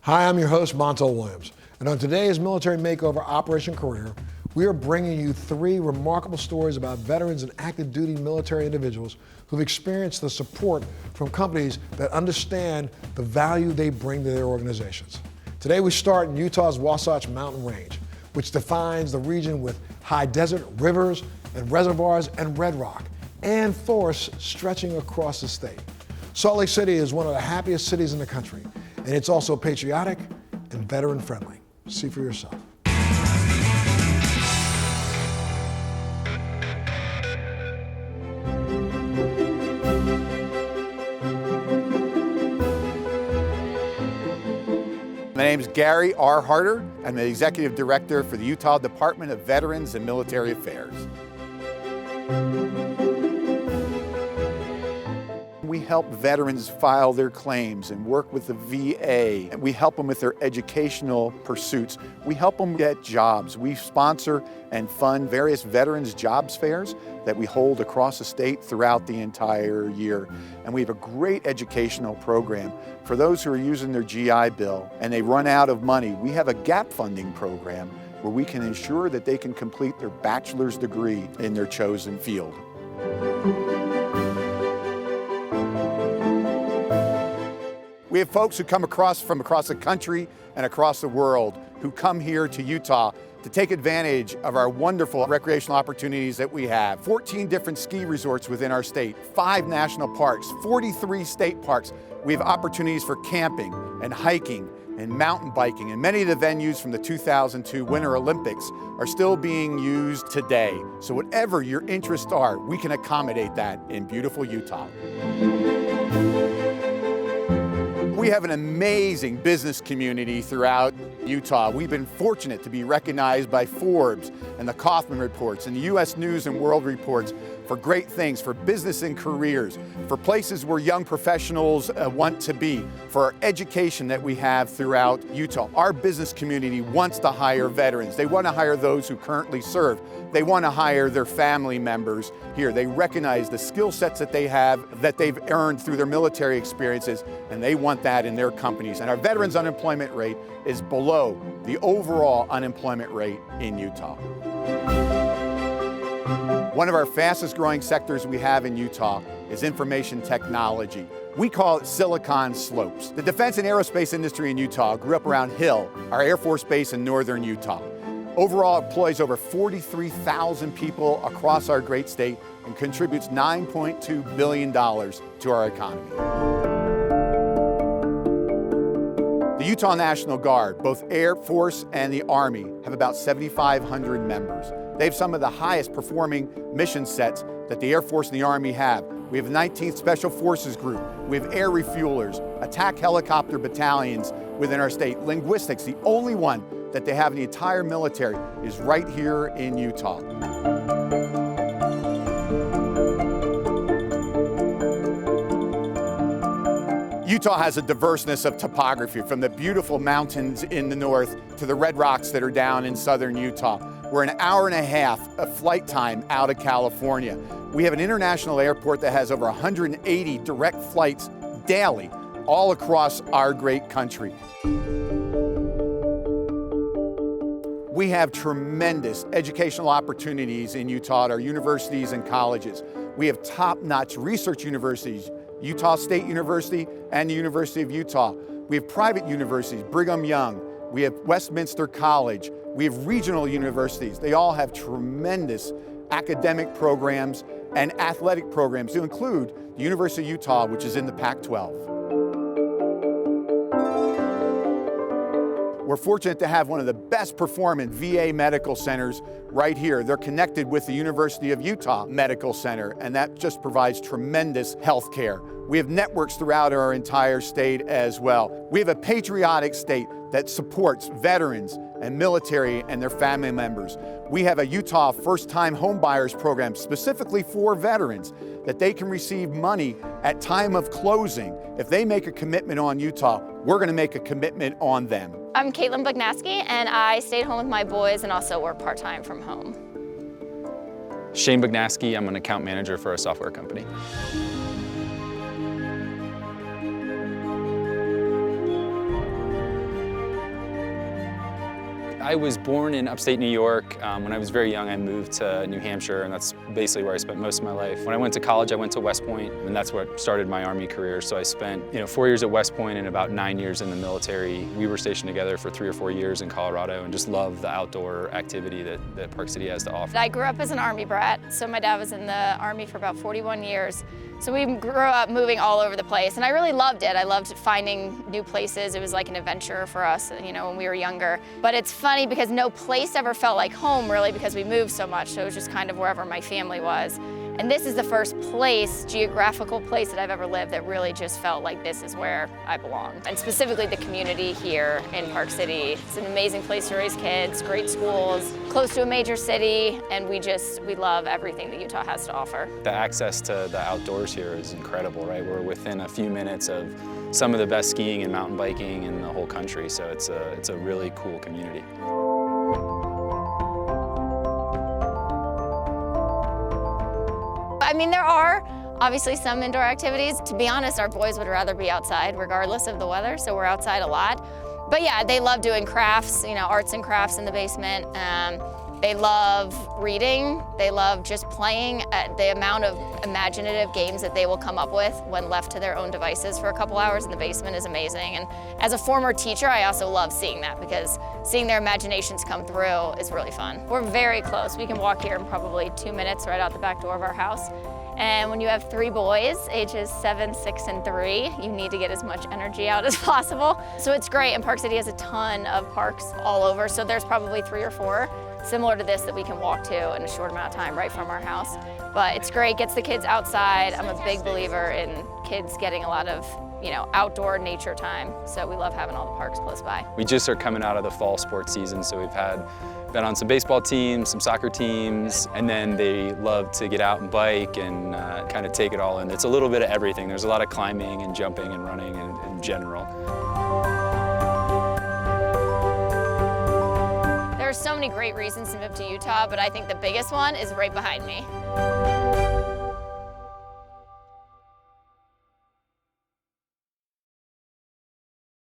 Hi, I'm your host, Montel Williams, and on today's Military Makeover Operation Career, we are bringing you 3 remarkable stories about veterans and active duty military individuals who've experienced the support from companies that understand the value they bring to their organizations. Today we start in Utah's Wasatch Mountain Range, which defines the region with high desert, rivers, and reservoirs, and red rock, and forests stretching across the state. Salt Lake City is one of the happiest cities in the country, and it's also patriotic and veteran friendly. See for yourself. My name is Gary Harter. I'm the Executive Director for the Utah Department of Veterans and Military Affairs. We help veterans file their claims and work with the VA. We help them with their educational pursuits. We help them get jobs. We sponsor and fund various veterans jobs fairs that we hold across the state throughout the entire year. And we have a great educational program for those who are using their GI Bill and they run out of money. We have a gap funding program where we can ensure that they can complete their bachelor's degree in their chosen field. We have folks who come from across the country and across the world who come here to Utah to take advantage of our wonderful recreational opportunities that we have. 14 different ski resorts within our state, 5 national parks, 43 state parks. We have opportunities for camping and hiking and mountain biking, and many of the venues from the 2002 Winter Olympics are still being used today. So whatever your interests are, we can accommodate that in beautiful Utah. We have an amazing business community throughout Utah. We've been fortunate to be recognized by Forbes and the Kaufman Reports and the U.S. News and World Reports for great things, for business and careers, for places where young professionals want to be, for our education that we have throughout Utah. Our business community wants to hire veterans. They want to hire those who currently serve. They want to hire their family members here. They recognize the skill sets that they have, that they've earned through their military experiences, and they want that in their companies. And our veterans unemployment rate is below the overall unemployment rate in Utah. One of our fastest growing sectors we have in Utah is information technology. We call it Silicon Slopes. The defense and aerospace industry in Utah grew up around Hill, our Air Force base in northern Utah. Overall, it employs over 43,000 people across our great state and contributes $9.2 billion to our economy. The Utah National Guard, both Air Force and the Army, have about 7,500 members. They have some of the highest performing mission sets that the Air Force and the Army have. We have the 19th Special Forces Group. We have air refuelers, attack helicopter battalions within our state. Linguistics, the only one that they have in the entire military, is right here in Utah. Utah has a diverseness of topography, from the beautiful mountains in the north to the red rocks that are down in southern Utah. We're an hour and a half of flight time out of California. We have an international airport that has over 180 direct flights daily all across our great country. We have tremendous educational opportunities in Utah at our universities and colleges. We have top-notch research universities, Utah State University and the University of Utah. We have private universities, Brigham Young. We have Westminster College. We have regional universities. They all have tremendous academic programs and athletic programs to include the University of Utah, which is in the Pac-12. We're fortunate to have one of the best performing VA medical centers right here. They're connected with the University of Utah Medical Center, and that just provides tremendous health care. We have networks throughout our entire state as well. We have a patriotic state that supports veterans and military and their family members. We have a Utah first-time homebuyers program specifically for veterans that they can receive money at time of closing. If they make a commitment on Utah, we're going to make a commitment on them. I'm Caitlin Bognaski, and I stayed home with my boys and also work part-time from home. Shane Bognaski, I'm an account manager for a software company. I was born in upstate New York. When I was very young, I moved to New Hampshire, and that's basically where I spent most of my life. When I went to college, I went to West Point, and that's what started my Army career. So I spent 4 years at West Point and about 9 years in the military. We were stationed together for 3 or 4 years in Colorado and just love the outdoor activity that Park City has to offer. I grew up as an Army brat, so my dad was in the Army for about 41 years. So we grew up moving all over the place, and I really loved it. I loved finding new places. It was like an adventure for us, when we were younger. But it's funny because no place ever felt like home, really, because we moved so much. So it was just kind of wherever my family was. And this is the first geographical place that I've ever lived that really just felt like this is where I belong. And specifically the community here in Park City. It's an amazing place to raise kids, great schools, close to a major city, and we love everything that Utah has to offer. The access to the outdoors here is incredible, right? We're within a few minutes of some of the best skiing and mountain biking in the whole country, so it's a really cool community. I mean, there are obviously some indoor activities. To be honest, our boys would rather be outside regardless of the weather, so we're outside a lot. But yeah, they love doing crafts, arts and crafts in the basement. They love reading. They love just playing. The amount of imaginative games that they will come up with when left to their own devices for a couple hours in the basement is amazing. And as a former teacher, I also love seeing that because seeing their imaginations come through is really fun. We're very close. We can walk here in probably 2 minutes right out the back door of our house. And when you have 3 boys, ages 7, 6, and 3, you need to get as much energy out as possible. So it's great, and Park City has a ton of parks all over, so there's probably 3 or 4 similar to this that we can walk to in a short amount of time right from our house. But it's great, gets the kids outside. I'm a big believer in kids getting a lot of outdoor nature time, so we love having all the parks close by. We just are coming out of the fall sports season, so we've been on some baseball teams, some soccer teams, and then they love to get out and bike and kind of take it all in. It's a little bit of everything. There's a lot of climbing and jumping and running in general. There are so many great reasons to move to Utah, but I think the biggest one is right behind me.